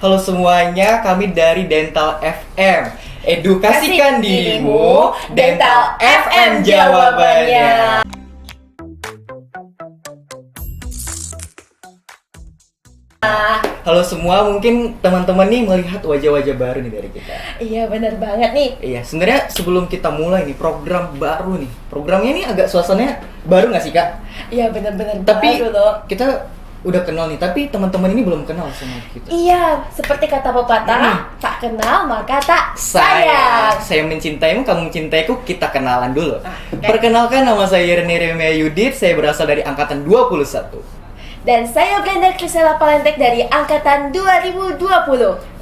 Halo semuanya, kami dari Dental FM. Edukasikan dirimu, Dental FM jawabannya. Halo semua, mungkin teman-teman nih melihat wajah-wajah baru nih dari kita. Iya benar banget nih. Iya, sebenarnya sebelum kita mulai nih program baru nih. Programnya nih agak suasananya baru nggak sih Kak? Iya benar-benar Tapi baru loh. kita udah kenal nih, tapi teman-teman ini belum kenal sama kita. Iya, seperti kata pepatah, tak kenal maka tak sayang. Saya mencintaimu, kamu mencintaiku, kita kenalan dulu. Oke. Perkenalkan, nama saya Rene Remea Yudit, saya berasal dari angkatan 21. Dan saya Brenda Krisela Palentek dari angkatan 2020.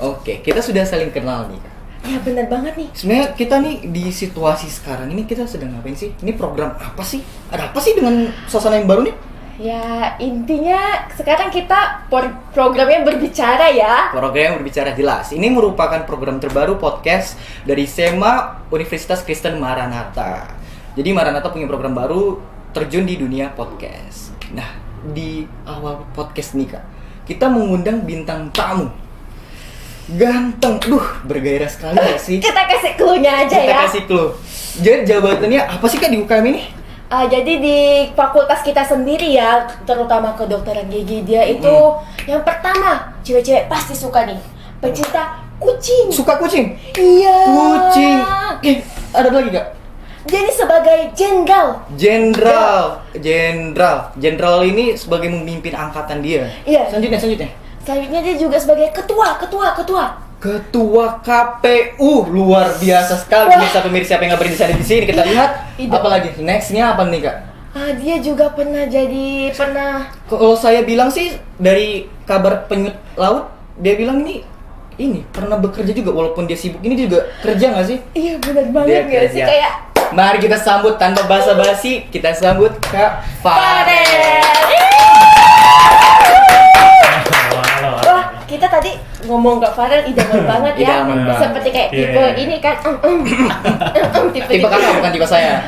Oke, kita sudah saling kenal nih. Ya benar banget nih. Sebenarnya kita nih di situasi sekarang ini kita sedang ngapain sih? Ini program apa sih? Ada apa sih dengan suasana yang baru nih? Ya intinya sekarang kita programnya berbicara ya. Program yang berbicara jelas. Ini merupakan program terbaru podcast dari SEMA Universitas Kristen Maranatha. Jadi Maranatha punya program baru terjun di dunia podcast. Nah, di awal podcast nih Kak, kita mengundang bintang tamu. Ganteng, bergairah sekali gak sih? Kita kasih clue-nya aja Kita ya. kasih clue. Jadi jabatannya apa sih Kak di UKM ini? Jadi di fakultas kita sendiri ya, terutama kedokteran gigi, dia itu yang pertama, cewek-cewek pasti suka nih, pecinta kucing. Suka kucing? Iya. Kucing. Ada lagi Kak? Jadi sebagai jenderal. Jenderal ini sebagai memimpin angkatan dia. Iya. Selanjutnya. Selanjutnya dia juga sebagai ketua. Ketua KPU, luar biasa sekali. Pemirsa yang nggak berdiri di sini kita lihat. Iya. Apalagi nextnya apa nih Kak? Dia juga pernah. Kalau saya bilang sih dari kabar penyut laut, dia bilang ini pernah bekerja juga walaupun dia sibuk. Ini juga kerja nggak sih? Iya benar banget Dia nggak sih kerja. kayak. Mari kita sambut tanpa basa-basi, kita sambut Kak Farel. Wah, kita tadi ngomong Kak Farel idaman banget ya. Idaman banget. Seperti kayak tipe ini kan. Tipe kakak bukan tipe saya.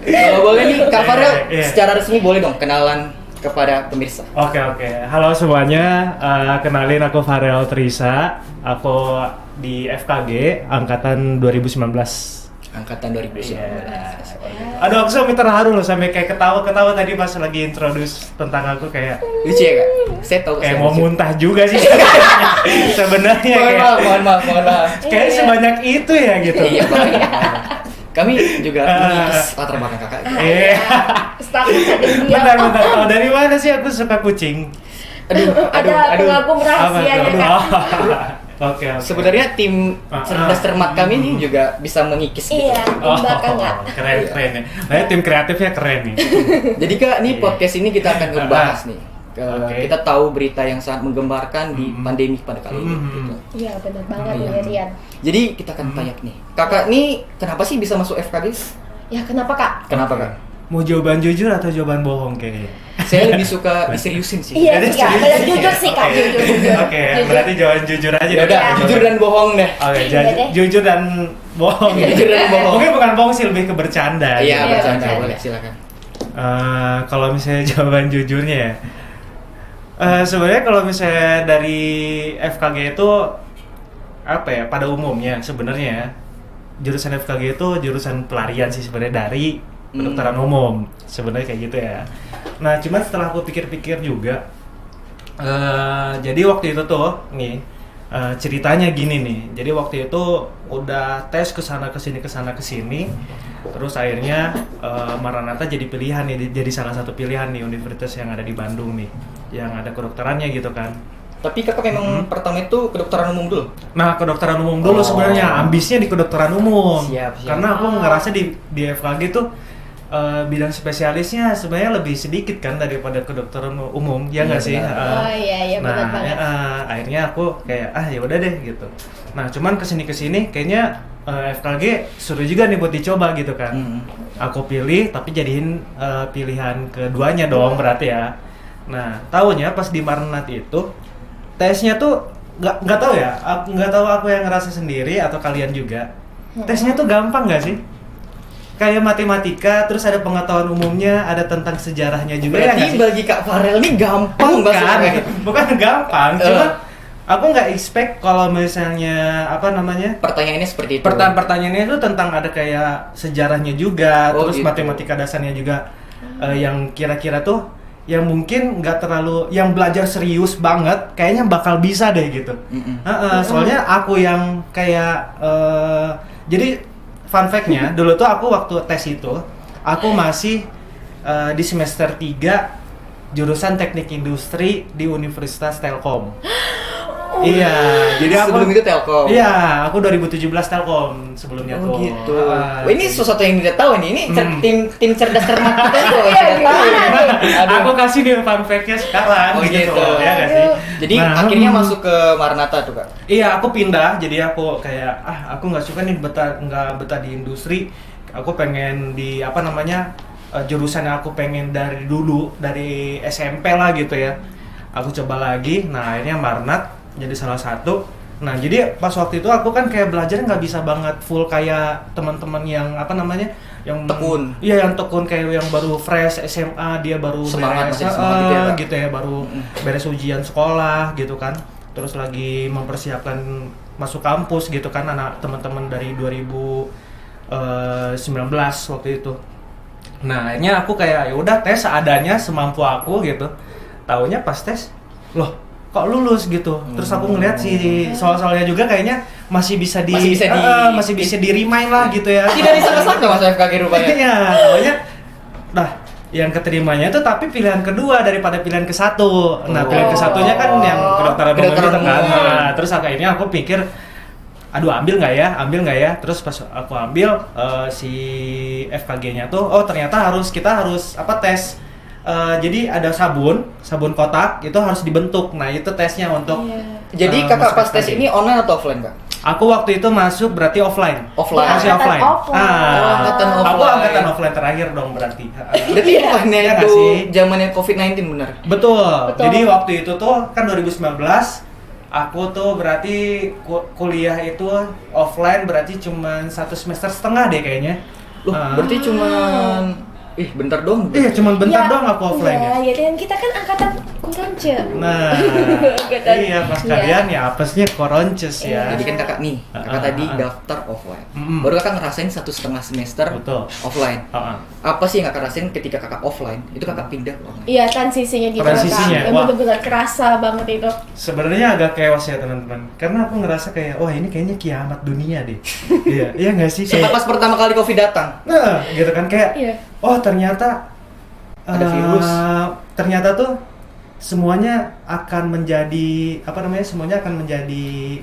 Kalau boleh nih Kak Farel, secara resmi boleh dong kenalan kepada pemirsa. Oke. Halo semuanya, kenalin aku Farel Trisa. Aku di FKG angkatan 2019. Angkatan 2019. Aduh, aku sampai terharu loh, sampai kayak ketawa-ketawa tadi pas lagi introduce tentang aku kayak Lucu ya Kak? Saya tahu kayak saya mau lucu. muntah juga sih. Sebenarnya Mohon maaf. kayak sebanyak itu ya gitu. Iya, Pak. Kami juga mengikis latar belakang kakak. Iya. Status akademia. Bentar. Tahu dari mana sih aku suka kucing? Ada pengagum rahasianya Aduh. kan. Oke. Sebenarnya tim cerdas cermat kami ini juga bisa mengikis gitu. Iya, di belakang nggak. Keren ya. Nah, tim kreatifnya keren nih. Jadi Kak, nih podcast ini kita akan ngebahas nih. Oke. Kita tahu berita yang sangat menggembarkan di pandemi pada kali ini. Gitu. Iya benar banget Iya. nih Rian. Jadi kita akan tanya nih, kakak nih kenapa sih bisa masuk FKG? Ya kenapa Kak? Kenapa Kak? Mau jawaban jujur atau jawaban bohong kayaknya? Saya lebih suka diseriusin sih. Iya sih Kak, benar jujur sih Kak, jujur. Oke, berarti jawaban jujur aja. Ya udah, jujur dan bohong deh. Oke, Iya deh. jujur dan bohong. Jujur dan bohong. Mungkin bukan bohong sih, lebih ke bercanda. Iya, Iya, bercanda bercanda. boleh, silakan. Kalau misalnya jawaban jujurnya ya, sebenarnya kalau misalnya dari FKG itu apa ya? Pada umumnya sebenarnya jurusan FKG itu jurusan pelarian sih sebenarnya dari kedokteran umum, sebenarnya kayak gitu ya. Nah, cuman setelah aku pikir-pikir juga, jadi waktu itu tuh nih ceritanya gini nih. Jadi waktu itu udah tes kesana kesini, terus akhirnya Maranatha jadi pilihan nih, jadi salah satu pilihan nih universitas yang ada di Bandung nih, yang ada kedokterannya gitu kan. Tapi kakak memang pertama itu kedokteran umum dulu? Nah, kedokteran umum dulu sebenarnya, ambisnya di kedokteran umum. Siap. Karena aku ngerasa di FKG tuh bidang spesialisnya sebenarnya lebih sedikit kan daripada kedokteran umum, ya nggak sih? Oh iya benar Nah, banget. akhirnya aku kayak ya udah deh gitu. Nah, cuman kesini kayaknya FKG suruh juga nih buat dicoba gitu kan. Aku pilih, tapi jadiin pilihan keduanya dong berarti ya. Nah, taunya pas di Maranatha itu tesnya tuh nggak tahu ya, nggak tahu aku yang ngerasa sendiri atau kalian juga. Tesnya tuh gampang nggak sih? kayak matematika, terus ada pengetahuan umumnya, ada tentang sejarahnya juga. Berarti ya nggak sih? bagi Kak Farel ini gampang bahasa Bukan gampang, cuma aku nggak expect kalau misalnya apa namanya pertanyaannya seperti itu. pertanyaannya itu tentang ada kayak sejarahnya juga, Oh, terus gitu. matematika dasarnya juga, yang kira-kira tuh yang mungkin nggak terlalu yang belajar serius banget kayaknya bakal bisa deh gitu. Soalnya aku yang kayak jadi fun fact-nya dulu tuh aku waktu tes itu aku masih di semester 3 jurusan teknik industri di Universitas Telkom. Iya, jadi aku sebelum itu Telkom. Iya, aku 2017 Telkom sebelumnya Oh tuh. gitu. Wah, ini sesuatu yang tidak tahu nih. Ini tim cerdas cermat kita tuh Iya, tidak tahu. gimana nih? Aduh. Aku kasih nih fun fact-nya sekarang Oh, gitu. ya nggak sih? Jadi Nah, akhirnya masuk ke Maranatha tuh Kak. Iya, aku pindah. Jadi aku kayak aku nggak suka nih nggak betah di industri. Aku pengen di apa namanya jurusan yang aku pengen dari dulu dari SMP lah gitu ya. Aku coba lagi. Nah akhirnya Marnat jadi salah satu. Nah jadi pas waktu itu aku kan kayak belajar nggak bisa banget full kayak teman-teman yang apa namanya yang Tekun. Iya yang tekun kayak yang baru fresh SMA dia baru Semangat, beres masih semangat gitu ya, Kak? gitu ya baru beres ujian sekolah gitu kan. Terus lagi mempersiapkan masuk kampus gitu kan anak teman-teman dari 2019 waktu itu. Nah akhirnya aku kayak ya udah tes seadanya semampu aku gitu. Taunya pas tes loh kok lulus gitu. Terus aku ngeliat si soal-soalnya juga kayaknya masih bisa di masih bisa di remind lah gitu ya. Tidak disangka-sangka Mas FKG rupanya. Iya, taunya nah yang keterimanya itu tapi pilihan kedua daripada pilihan ke satu. Nah, pilihan ke satunya kan yang kedokteran umum gitu kan. umum. Nah, terus akhirnya aku pikir aduh ambil nggak ya, terus pas aku ambil si FKG-nya tuh, oh ternyata kita harus apa tes. Jadi ada sabun kotak itu harus dibentuk. Nah itu tesnya untuk. Jadi Kakak masuk pas tes FKG. ini online atau offline Kak? Aku waktu itu masuk berarti offline. Offline. Masih Angkatan offline. offline. Oh, angkatan Aku offline. angkatan offline terakhir dong berarti. Berarti Iya. offline Iya nggak itu sih? zamannya COVID-19 benar. Betul. Betul. Jadi waktu itu tuh kan 2019 aku tuh berarti kuliah itu offline berarti cuma 1 semester setengah deh kayaknya. Loh, berarti cuman bentar dong. Iya, cuma bentar doang aku offline ya. Iya, dan kita kan angkatan Kuronce. Nah, Angkatan. iya pas Iya. kalian ya apesnya koronces ya. Jadi kan kakak nih, kakak tadi daftar offline. Baru kakak ngerasain 1,5 semester Betul. offline. Heeh. Apa sih yang kakak rasain ketika kakak offline? Itu kakak pindah ke online. Iya, transisinya gitu Transisinya, kan. Yang wah. benar-benar kerasa banget itu. Sebenarnya agak chaos ya teman-teman, karena aku ngerasa kayak wah ini kayaknya kiamat dunia deh. Iya nggak sih? Setelah pas pertama kali COVID datang. Nah, gitu kan kayak Iya. oh ternyata Ada virus. Ternyata tuh semuanya akan menjadi apa namanya? Semuanya akan menjadi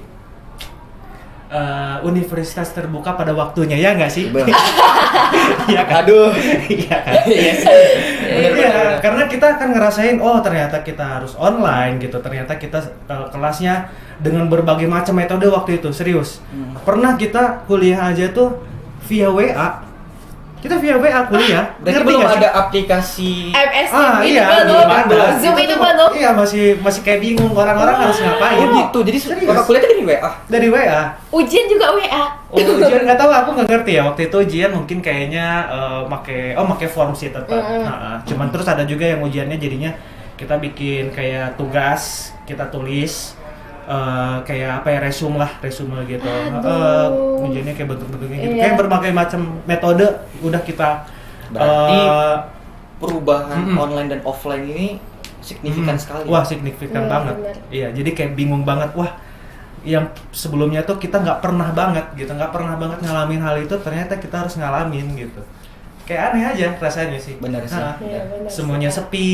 universitas terbuka pada waktunya ya nggak sih? Bang. Iya kan? Aduh. Iya kan? Iya sih. Bener, Iya, bener. karena kita akan ngerasain oh ternyata kita harus online gitu. Ternyata kita kelasnya dengan berbagai macam metode waktu itu serius. Pernah kita kuliah aja tuh via WA. Kita via WA kuliah. Berarti Ngerti belum nggak sih? ada aplikasi. MS Iya, belum, belum ada. Zoom itu tuh- belum. Iya, masih kayak bingung orang-orang harus ngapain. Oh gitu. Jadi Serius. kakak kuliah itu dari WA. Dari WA. Ujian juga WA. Oh, ujian nggak tahu, aku nggak ngerti ya waktu itu ujian mungkin kayaknya make form sih tetap. Nah, cuman terus ada juga yang ujiannya jadinya kita bikin kayak tugas kita tulis kayak apa ya resume gitu. Aduh. Ujiannya kayak bentuk-bentuknya gitu. Iya. Kayak berbagai macam metode udah kita. Berarti perubahan online dan offline ini signifikan sekali. Wah signifikan Iya, banget. benar. Iya jadi kayak bingung banget. Wah yang sebelumnya tuh kita nggak pernah banget ngalamin hal itu ternyata kita harus ngalamin gitu. Kayak aneh aja rasanya sih. Benar sih. Nah, Iya, benar semuanya sih, Kak. sepi,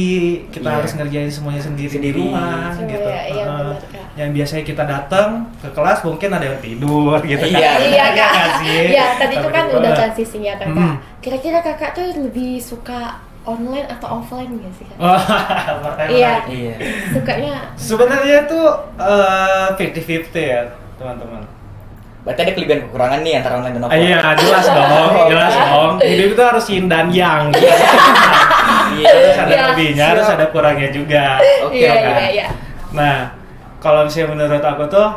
kita Iya. harus ngerjain semuanya sendiri di Sendiri. rumah Iya, gitu. iya, Heeh. benar, Kak. Yang biasanya kita datang ke kelas mungkin ada yang tidur gitu Iya. kan. Iya kak. nggak sih? Iya tadi itu Tapi kan itu, udah transisinya kakak. Hmm. Kira-kira kakak tuh lebih suka online atau offline nggak sih kak? Wah, pertanyaan Iya. menarik. Iya. Sukanya Sebenarnya tuh 50-50 ya teman-teman. Berarti ada kelebihan kekurangan nih antara online dan offline. Iya, jelas dong, jelas dong. Hidup itu harus yin dan yang. Gitu. Iya. Harus ada Iya, lebihnya, harus ada kurangnya juga. Oke, iya kan? iya iya. Nah, kalau misalnya menurut aku tuh,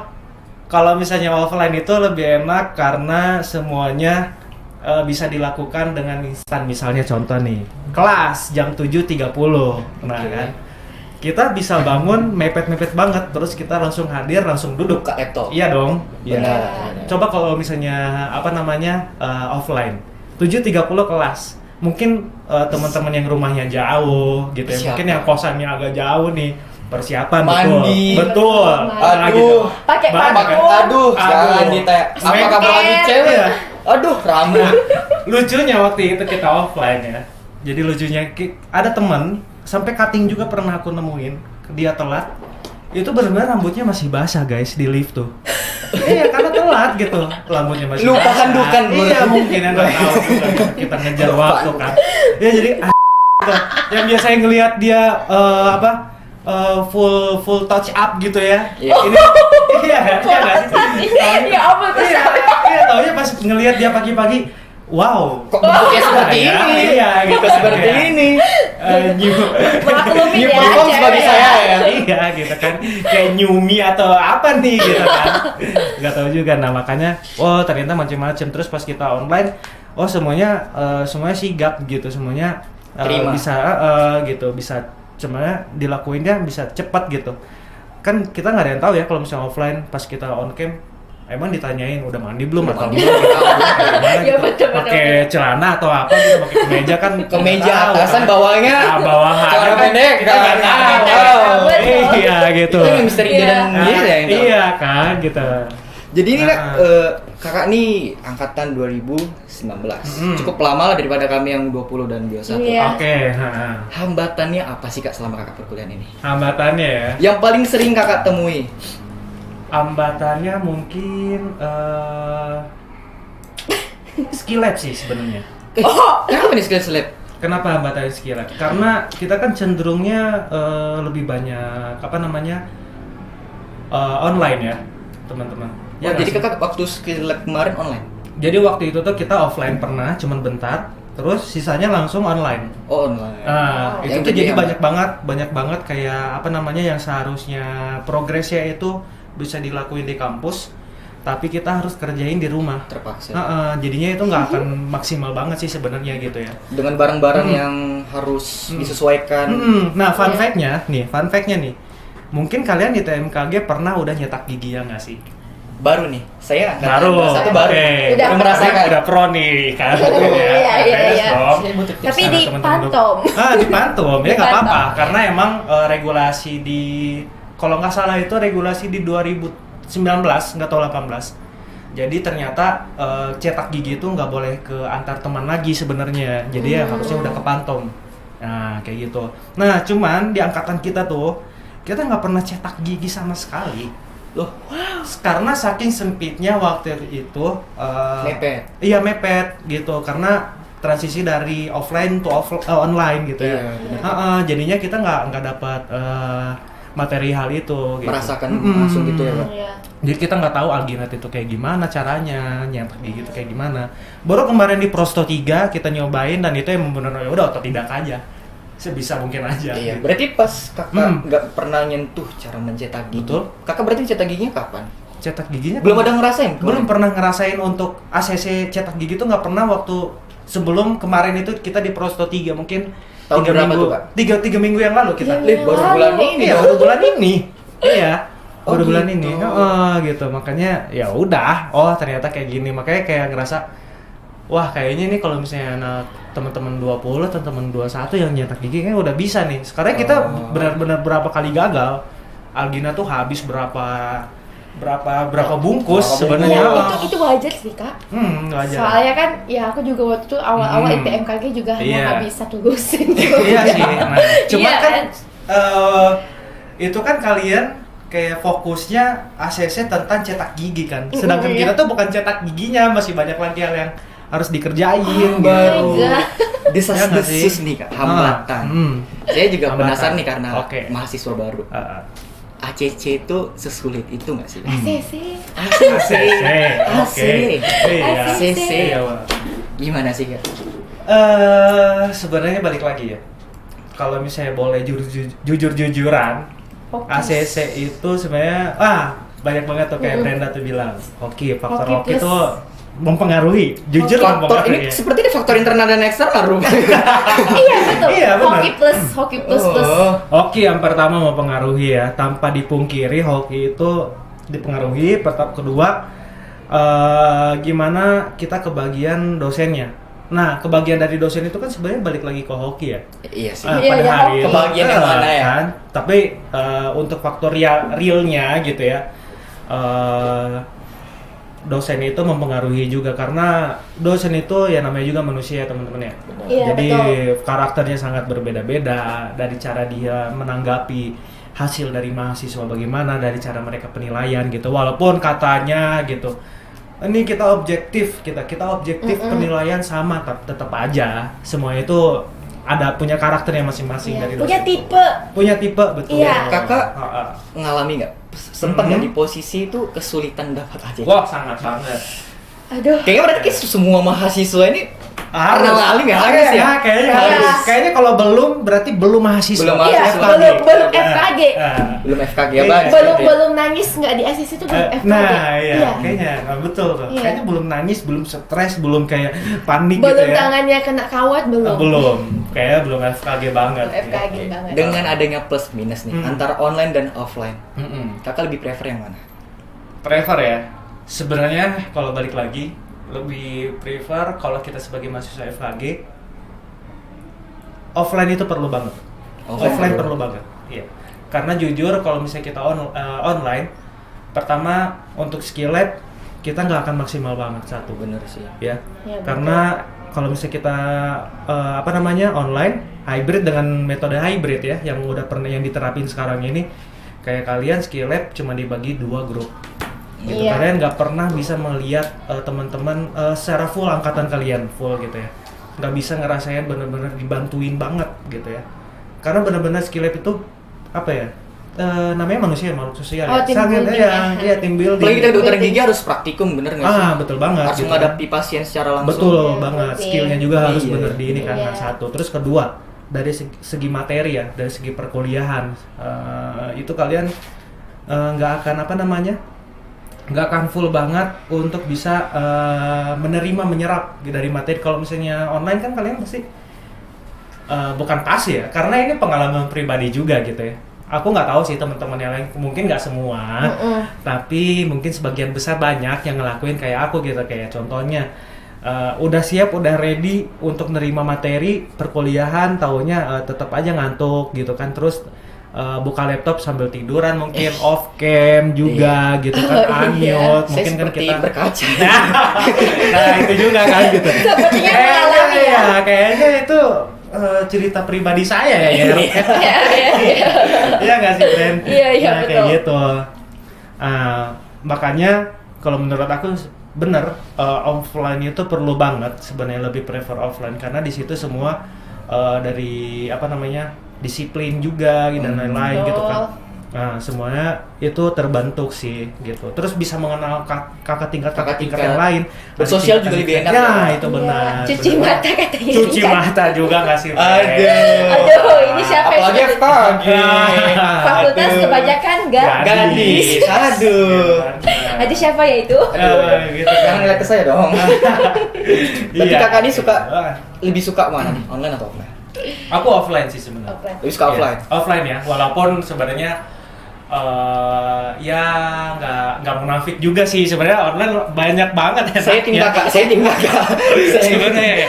kalau misalnya offline itu lebih enak karena semuanya bisa dilakukan dengan instan. Misalnya contoh nih, kelas jam 7.30. Nah kan, kita bisa bangun mepet-mepet banget, terus kita langsung hadir, langsung duduk. Buka laptop. Iya dong. Iya. Benar. Coba kalau misalnya offline, 7.30 kelas. Mungkin teman-teman yang rumahnya jauh gitu ya. Siapa? Mungkin yang kosannya agak jauh nih. Persiapan Mandi. betul. Nah, Aduh. Pakai Banyak kan? parfum. Aduh, jangan ditanya. Apa kabar lagi cewek? Iya. Aduh, rambut. Nah, lucunya waktu itu kita offline ya. Jadi lucunya ada teman sampai cutting juga pernah aku nemuin, dia telat. Itu benar-benar rambutnya masih basah guys di lift tuh. Iya, karena telat gitu. Rambutnya masih Lupa basah. handukan. Iya, mungkin ya nggak tahu juga. Kita ngejar waktu kan. Ya jadi gitu. Yang biasanya ngelihat dia full touch up gitu ya. Iya. Ini iya nggak sih? Ya ampun, terus Iya, taunya pas ngelihat dia pagi-pagi, wow. Kok bentuknya seperti Ya, ini? iya, gitu. Seperti Ya. ini. maklumin New ya. performance bagi cewek saya ya. Iya gitu kan, kayak Nyumi atau apa nih gitu kan. Nggak tahu juga. Nah makanya, oh ternyata macam-macam. Terus pas kita online, oh semuanya sigap gitu, semuanya Terima. bisa gitu, bisa semuanya dilakuinnya bisa cepat gitu. Kan kita nggak ada yang tahu ya kalau misalnya offline pas kita on cam. Emang ditanyain udah mandi belum Udah atau mandi belum? Iya, betul, Pakai celana atau apa gitu, pakai kemeja kan? Kemeja nggak tahu, atasan kan. bawahnya. Nah, bawahan celana pendek, kita nggak celana tahu. pendek. Iya gitu. Itu yang misteri Iya. dan Nah, dia yang tahu. iya kan gitu. Jadi ini Kak, Nah. kakak nih angkatan 2019. Cukup lama lah daripada kami yang 20 dan 21. Iya. Oke, Hambatannya apa sih Kak selama kakak perkuliahan ini? hambatannya ya. Yang paling sering kakak temui? Hambatannya mungkin skill lab sih sebenarnya. Kenapa nih skill lab? Kenapa hambatannya skill lab? Karena kita kan cenderungnya lebih banyak online ya, teman-teman. Ya, nggak jadi sih? kakak waktu skill lab kemarin online? Jadi waktu itu tuh kita offline pernah, cuman bentar, terus sisanya langsung online. Oh, online. Nah, itu Yang tuh jadi yang- banyak banget kayak yang seharusnya progresnya itu bisa dilakuin di kampus, tapi kita harus kerjain di rumah. terpaksa. Jadinya itu nggak akan maksimal banget sih sebenarnya gitu ya. Dengan barang-barang yang harus disesuaikan. Nah, fun fact-nya nih, mungkin kalian di TMKG pernah udah nyetak gigi ya nggak sih? Baru nih, saya angkatan Baru, 21 baru. oke. Udah merasakan. Udah pro nih kan. Iya, iya, iya. Saya butuh tips. Tapi Nah, di teman-teman pantom. Di pantom ya nggak Di apa-apa pantom. karena emang regulasi di kalau nggak salah itu regulasi di 2019 nggak tahu 18. Jadi ternyata cetak gigi itu nggak boleh ke antar teman lagi sebenarnya. Jadi ya harusnya udah ke pantom. Nah kayak gitu. Nah cuman di angkatan kita tuh kita nggak pernah cetak gigi sama sekali. Loh, Karena saking sempitnya waktu itu mepet. Iya mepet gitu karena transisi dari offline to online gitu ya. Iya, benar. Jadinya kita nggak dapat materi hal itu. Gitu. Merasakan langsung gitu ya, Pak. Iya. Jadi kita nggak tahu alginat itu kayak gimana caranya, nyetak gigi itu kayak gimana. Baru kemarin di Prosto 3 kita nyobain dan itu emang bener udah otodidak aja. Sebisa mungkin aja. Iya, gitu. berarti pas kakak nggak pernah nyentuh cara mencetak gigi. Betul. Kakak berarti cetak giginya kapan? Cetak giginya Belum ada ngerasain? belum pernah ngerasain untuk ACC cetak gigi tuh nggak pernah waktu sebelum kemarin itu kita di Prosto 3 mungkin Tahun 3 berapa minggu tuh, Kak? tiga minggu yang lalu kita. Iya. Baru bulan ini. Iya, baru bulan ini. Iya. Oh, Baru bulan gitu. ini. Gitu. Makanya ya udah, ternyata kayak gini. Makanya kayak ngerasa wah, kayaknya nih kalau misalnya anak teman-teman 20 atau teman 21 yang nyetak gigi kayaknya udah bisa nih. Sekarang kita benar-benar berapa kali gagal. Algina tuh habis berapa bungkus sebenarnya. Iya, itu wajar sih, Kak. Wajar. Soalnya kan ya aku juga waktu itu awal-awal IPMKG juga hanya Iya. habis 1 dosen. Iya sih. Nah, cuma Iya, kan itu kan kalian kayak fokusnya ACC tentang cetak gigi kan. Sedangkan Iya. kita tuh bukan cetak giginya, masih banyak lagi hal yang harus dikerjain Oh, baru. iya. Desas-desus nih Kak, hambatan. Saya juga Hambatan. penasaran nih karena Oke. mahasiswa baru. ACC itu sesulit itu nggak sih? ACC. ACC. Oke. Iya. ACC. Iya, Wak. Gimana sih Kak? Sebenarnya balik lagi ya. Kalau misalnya boleh jujur-jujuran, Fokus. ACC itu sebenarnya banyak banget tuh kayak Brenda tuh bilang. Faktor Hoki hoki plus. tuh mempengaruhi, jujur faktor ini mempengaruhi. seperti ini faktor internal dan eksternal rupanya. Iya betul. Iya, benar. Hoki plus. Hoki yang pertama mempengaruhi ya, tanpa dipungkiri hoki itu dipengaruhi. Kedua, gimana kita kebagian dosennya. Nah, kebagian dari dosen itu kan sebenarnya balik lagi ke hoki ya. Iya sih. Iya, Pada iya, hari itu, kebagian yang mana ya? Kan? Tapi untuk faktor realnya gitu ya, dosen itu mempengaruhi juga karena dosen itu ya namanya juga manusia ya teman-teman ya. Iya, Jadi betul. karakternya sangat berbeda-beda dari cara dia menanggapi hasil dari mahasiswa bagaimana, dari cara mereka penilaian gitu. Walaupun katanya gitu, ini kita objektif, kita objektif penilaian sama, tapi tetap aja semua itu ada punya karakternya masing-masing Iya, dari punya dosen. tipe. Tipe betul. Iya. Kakak Ah. ngalami nggak sempat nggak di posisi itu kesulitan dapat aja? Wah, sangat banget. Aduh. Kayaknya berarti semua mahasiswa ini pernah ngalamin ya, harus ya? Kayaknya Iya. harus. Kayaknya kalau belum berarti belum mahasiswa. Belum Iya, mahasiswa. belum FKG. Belum FKG Iya. apa? Belum nangis nggak di ACC itu belum FKG. Nah, iya, kayaknya betul tuh. Iya. Kayaknya belum nangis, belum stres, belum kayak panik Belum gitu ya. tangannya kena kawat belum. Belum. Kayaknya belum FKG banget. FKG Oke. banget. Dengan adanya plus minus nih antara online dan offline, Mm-mm. kakak lebih prefer yang mana? Prefer ya. Sebenarnya kalau balik lagi lebih prefer kalau kita sebagai mahasiswa FKG offline itu perlu banget. Offline perlu banget. Iya. Karena jujur kalau misalnya kita online, pertama untuk skill lab kita nggak akan maksimal banget satu. Bener sih. Ya. Ya, betul. Karena kalau misalnya kita online hybrid dengan metode hybrid ya yang udah pernah yang diterapin sekarang ini, kayak kalian skill lab cuma dibagi 2 grup gitu. Iya. Kalian nggak pernah bisa melihat teman-teman secara full angkatan kalian full gitu ya, nggak bisa ngerasain bener-bener dibantuin banget gitu ya, karena bener-bener skill lab itu apa ya, namanya manusia, makhluk sosial Oh, ya, team sangat building ya, ya. team building. Apalagi kita dokter Building. gigi harus praktikum, bener nggak sih? Betul banget Harus gitu. menghadapi pasien secara langsung. Betul Iya, banget, betul. skillnya juga harus Iya. bener di ini kan. Iya. Satu, terus kedua dari segi materi ya, dari segi perkuliahan itu kalian nggak akan nggak akan full banget untuk bisa menyerap dari materi. Kalau misalnya online kan kalian pasti bukan pasti ya, karena ini pengalaman pribadi juga gitu ya. Aku nggak tahu sih teman-teman yang lain, mungkin nggak semua, tapi mungkin sebagian besar banyak yang ngelakuin kayak aku gitu. Kayak contohnya udah siap, udah ready untuk nerima materi perkuliahan, taunya tetap aja ngantuk gitu kan. Terus buka laptop sambil tiduran, mungkin off cam juga gitu kan, unmute, Saya mungkin kan seperti kita berkaca. nah itu juga kan gitu. Sepertinya mengalami ya. Kayaknya itu cerita pribadi saya ya. Iya nggak sih, Bren? Iya, Nah, kayak betul. gitu. Makanya kalau menurut aku bener, offline itu perlu banget sebenarnya, lebih prefer offline karena di situ semua dari disiplin juga dan lain-lain gitu kan. Nah, semuanya itu terbentuk sih gitu. Terus bisa mengenal kakak tingkat yang lain. Bersosial Dari juga lebih tingkat- enak Ya, ya. itu benar. Iya. Cuci benar. mata katanya. Cuci kan. mata juga nggak sih? Aduh, ini siapa yang Apalagi suka- FKG. Fakultas Aduh. kebanyakan enggak? Gadis. Aduh. Aduh, siapa ya itu? Gitu kan. Jangan ngeliat ke saya dong. Berarti Iya. kakak ini lebih suka mana nih? Online atau offline? Aku offline sih sebenarnya. Offline. Lebih suka offline. Iya, offline ya, walaupun sebenarnya ya nggak munafik juga sih, sebenarnya online banyak banget ya. Saya tim kakak. Sebenarnya ya.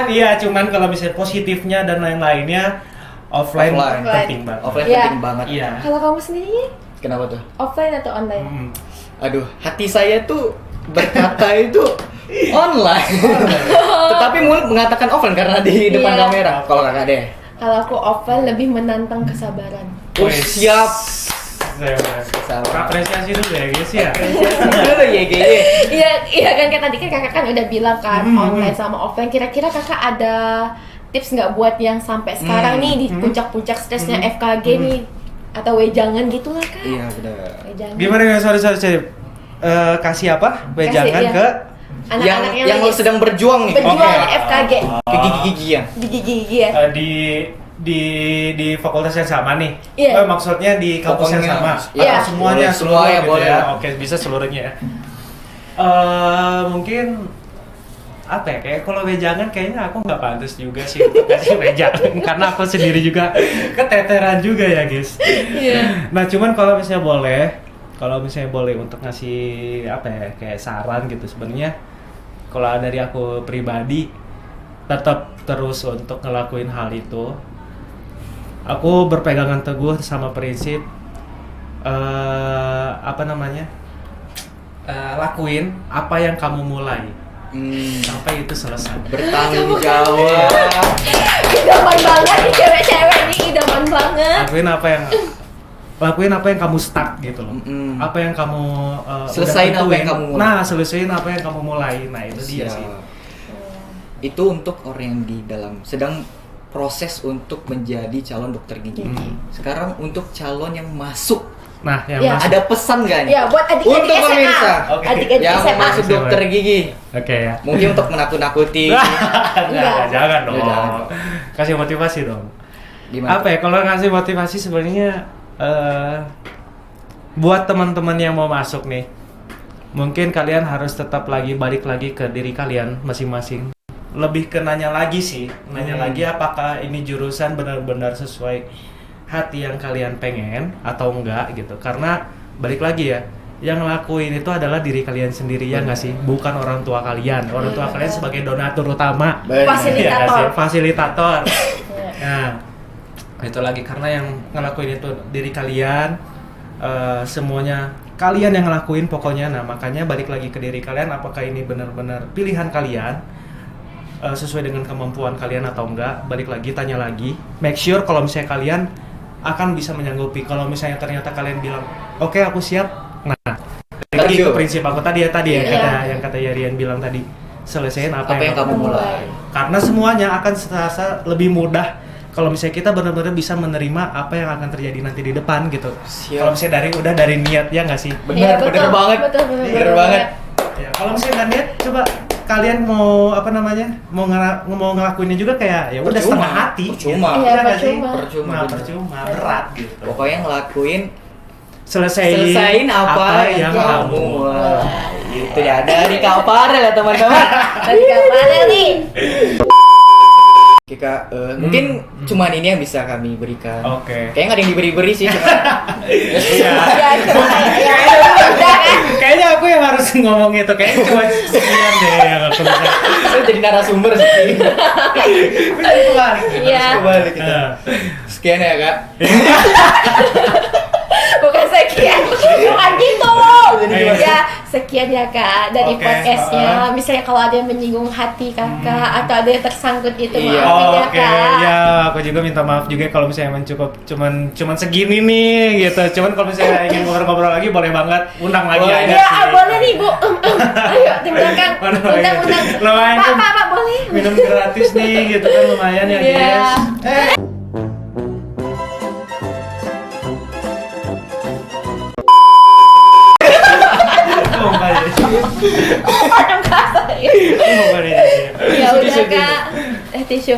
Iya, cuman kalau misalnya positifnya dan lain-lainnya offline Offline. penting banget. Offline Iya. penting banget. Iya. Kalau kamu sendiri Kenapa tuh? offline atau online? Aduh, hati saya tuh berkata itu online. Tetapi mulut mengatakan offline karena di depan Iya. kamera. Kalau kakak deh. Kalau aku offline lebih menantang kesabaran. Oh, siap. Sama. Apresiasi dulu ya guys ya. Dulu ya GG. Iya kan tadi kan kakak kan udah bilang kan online sama offline. Kira-kira kakak ada tips nggak buat yang sampai sekarang nih di puncak-puncak stresnya FKG nih atau wejangan gitu lah kan? Iya, benar. Wejangan. Gimana ya, sorry. Kasih apa? Wejangan iya. ke Anak-anak yang lo lagi sedang berjuang nih. berjuang Oke. di FKG Ke gigi-gigian. di gigi ya. di fakultas yang sama nih. Iya. Maksudnya di kampus yang Pokoknya, sama. iya. Atau semuanya Boleh, semuanya gitu boleh. ya. Oke, bisa seluruhnya ya. Mungkin apa ya, kayak kalau wejangan kayaknya aku nggak pantas juga sih untuk kasih wejangan karena aku sendiri juga keteteran juga ya guys. Iya. Nah cuman kalau misalnya boleh untuk ngasih apa ya, kayak saran gitu, sebenarnya kalau dari aku pribadi tetap terus untuk ngelakuin hal itu. Aku berpegangan teguh sama prinsip lakuin apa yang kamu mulai sampai itu selesai. Bertanggung jawab. Idaman banget nih cewek-cewek nih, idaman banget. Lakuin apa yang kamu start gitu loh. Apa yang kamu Selesain udah apa yang tentuin. kamu mulai. Nah, selesaiin apa yang kamu mulai. Nah, itu dia sih. Itu untuk orang yang di dalam sedang proses untuk menjadi calon dokter gigi. Sekarang untuk calon yang masuk, Nah, yang Ya. masuk. ada pesan gak nih? Ya, buat adik-adik Untuk SMA. pemirsa. Oke. Adik-adik Yang mau SMA. masuk dokter gigi, Oke ya. mungkin untuk menakut-nakuti. Enggak, jangan dong. Jangan. Kasih motivasi dong. Gimana? Apa ya, kalau ngasih motivasi sebenarnya buat teman-teman yang mau masuk nih, mungkin kalian harus tetap balik lagi ke diri kalian masing-masing. Lebih ke nanya lagi sih, lagi apakah ini jurusan benar-benar sesuai hati yang kalian pengen atau enggak gitu. Karena balik lagi ya, yang ngelakuin itu adalah diri kalian sendiri ya nggak sih, bukan orang tua kalian. Orang tua kalian sebagai donatur utama, Benar. Fasilitator. ya nggak sih? Fasilitator. Iya. Nah, itu lagi karena yang ngelakuin itu diri kalian, semuanya kalian yang ngelakuin pokoknya. Nah, makanya balik lagi ke diri kalian, apakah ini benar-benar pilihan kalian, sesuai dengan kemampuan kalian atau enggak. Balik lagi, tanya lagi, make sure kalau misalnya kalian akan bisa menyanggupi. Kalau misalnya ternyata kalian bilang, oke aku siap, nah lagi ke prinsip aku tadi ya Iya. yang kata Yarian bilang tadi, selesaiin apa Apa yang kamu mulai? karena semuanya akan terasa lebih mudah kalau misalnya kita benar-benar bisa menerima apa yang akan terjadi nanti di depan gitu. Siap. Kalau misalnya udah dari niat, ya nggak sih? Iya, Bener betul. banget. Betul Bener banget. Ya, kalau misalnya nggak niat, coba kalian mau mau ngelakuinnya juga kayak ya udah Percuma. setengah hati. Percuma. Gitu. Iya, nggak sih? percuma. Percuma, berat gitu. Pokoknya ngelakuin Selesaiin apa yang kamu mulai. Itu ya dari Kak Farel ya teman-teman. Tadi kapan nih? Oke Kak, mungkin cuman ini yang bisa kami berikan. Oke. Kayaknya nggak ada yang diberi-beri sih. Cuma Iya. Ya, coba ya. Udah kan? Kayaknya aku yang harus ngomong itu, kayaknya cuma sekian deh yang aku bisa. saya jadi narasumber sih. Iya. Kembali kita. Sekian ya Kak. Bukan sekian, bukan gitu. Jadi gimana? Ya, sekian ya Kak dari Oke, podcastnya. Misalnya kalau ada yang menyinggung hati Kakak atau ada yang tersangkut gitu, Iya. maafin ya Oke, Kak. ya aku juga minta maaf juga kalau misalnya cuman segini nih gitu. Cuman kalau misalnya ingin ngobrol-ngobrol lagi boleh banget, undang lagi Boleh. aja Ya, sih. boleh nih Bu. Ayo di belakang. Mana Undang. lumayan Pak, kan Pak, boleh. minum gratis nih gitu kan, lumayan ya Iya. guys. Sumpah deh. Sumpah deh. Ya udah Kak. Tisu.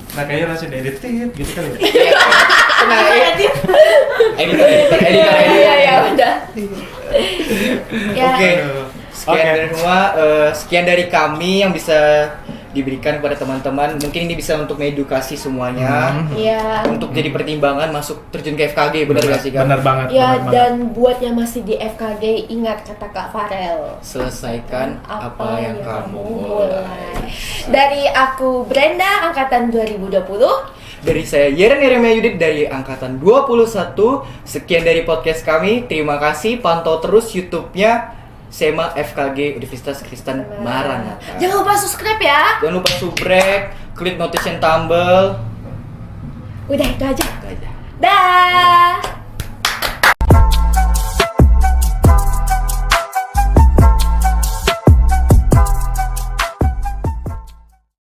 Nah kayaknya langsung edit gitu kali ya. Nah, editor. Iya, ya udah. Ya. Oke. Sekian Oke. dari semua, sekian dari kami yang bisa diberikan kepada teman-teman. Mungkin ini bisa untuk mengedukasi semuanya. Iya. Untuk jadi pertimbangan masuk terjun ke FKG, benar gak sih Kak? Bener banget. Ya, bener banget. dan buat yang masih di FKG, ingat kata Kak Farel. Selesaikan apa yang kamu mulai. Dari aku Brenda, angkatan 2020. Dari saya Yeren Yeremia Yudit dari angkatan 21. Sekian dari podcast kami. Terima kasih, pantau terus YouTube-nya SEMA FKG Universitas Kristen Maranatha. Jangan lupa subscribe ya. Jangan lupa subrek, klik notification tombol. Udah itu aja. Itu aja. Dah.